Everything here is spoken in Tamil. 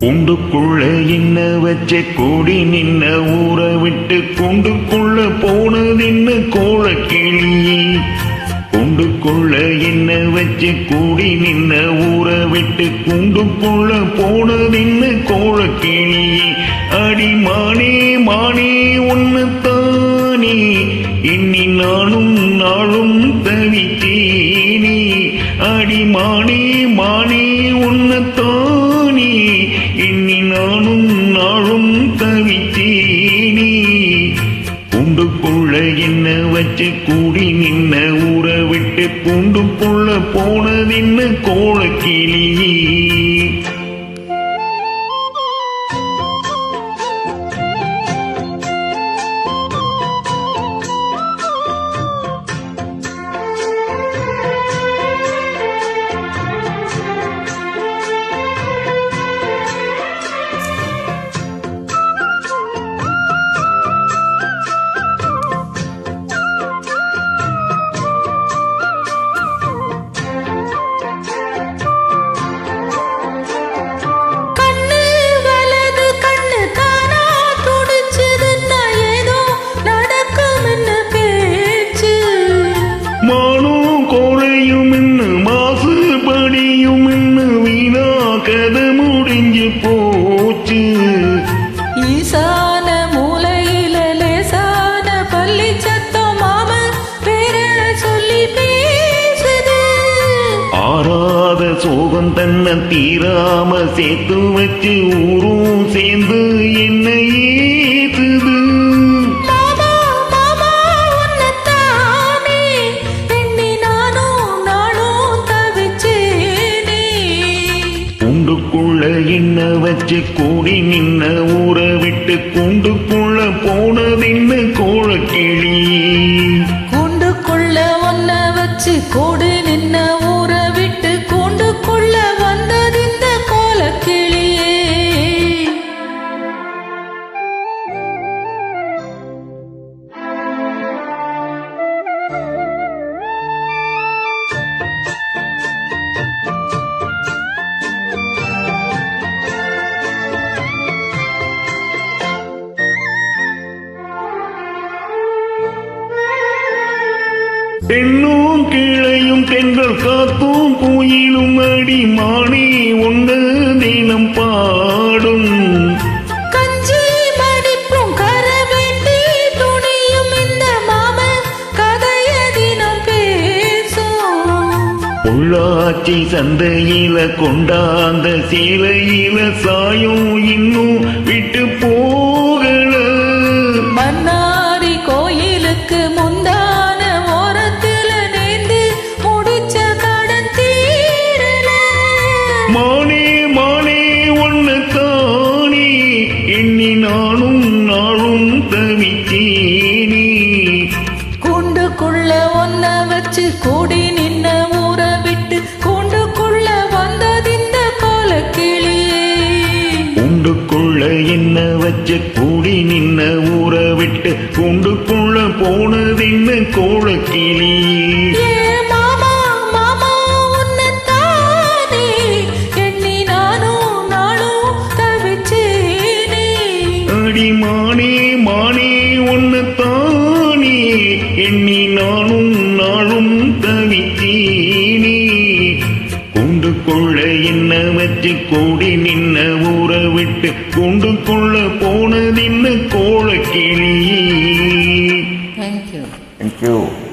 கூண்டுக்குள்ள என்ன வச்ச கூடி நின்ன ஊற விட்டு கூண்டுக்குள்ள போனதின்ன கோலக்கிளியே. கூண்டுக்குள்ள என்ன வச்ச கூடி நின்ன ஊற விட்டு கூண்டுக்குள்ள போனதின்ன கோலக்கிளியே. அடி மானே மானே ஒன்னுத்தானே எண்ணி நானும் நாளும் தவித்தேனே. அடி மானே மானே ஒன்னுத்தானே எண்ணி நானும் நாளும் தவித்தேனே. கூண்டுக்குள்ள என்ன வச்சு கூடி நின்ன ஊற விட்டு கூண்டுக்குள்ள போனதின்ன கோலக்கிளியே. கதை முடிஞ்சு போச்சு. ஈசான மூலையில லேசான பள்ளி சத்தம் மாம பேர சொல்லி பேசுது. ஆறாத சோகம் தன்னை தீராம சேர்த்து வச்சு ஊரும் சேர்ந்து என்ன ஏத்துது. கூண்டுக்குள்ள என்ன வச்சு கூடி நின்ன ஊற விட்டு கூண்டுக்குள்ள போனதின்ன கோலக்கிளியே. கூண்டுக்குள்ள ஒன்ன வச்சு கூடி நின்ன ஊற விட்டு கூண்டுக்குள்ள வந்ததிந்த கோலக்கிளியே. பெண்ணும் கிளையும் பெண்கள் காத்தும் கோயிலும் அடி மானே ஒன்ன தினம் பாடும். கஞ்சி மடிப்பும் கர வேண்டி துணியும் இந்த மாம கதைய தினம் பேசும். பொள்ளாச்சி சந்தையில கொண்டாந்த சேலையில சாயும் இன்னும் விட்டு போகல. மன்னாரி கோயிலுக்கு முந்தான மானே மானே ஒன்னுத்தானே எண்ணி நானும் நாளும் தவித்தேனே. கூண்டுக்குள்ள ஒன்ன வச்சு கூடி நின்ன ஊற விட்டு கூண்டுக்குள்ள வந்ததிந்த கோலக்கிளியே. கூண்டுக்குள்ள என்ன வச்சு கூடி நின்ன ஊற விட்டு கூண்டுக்குள்ள போனதின்ன கோலக்கிளியே. மானே மானே ஒன்னுத்தானே எண்ணி நானும் நாளும் தவித்தேனே. கூண்டுக்குள்ள என்ன வச்சு கூடி நின்ன ஊற விட்டு கூண்டுக்குள்ள போனதின்ன கோலக்கிளியே. Thank you. Thank you.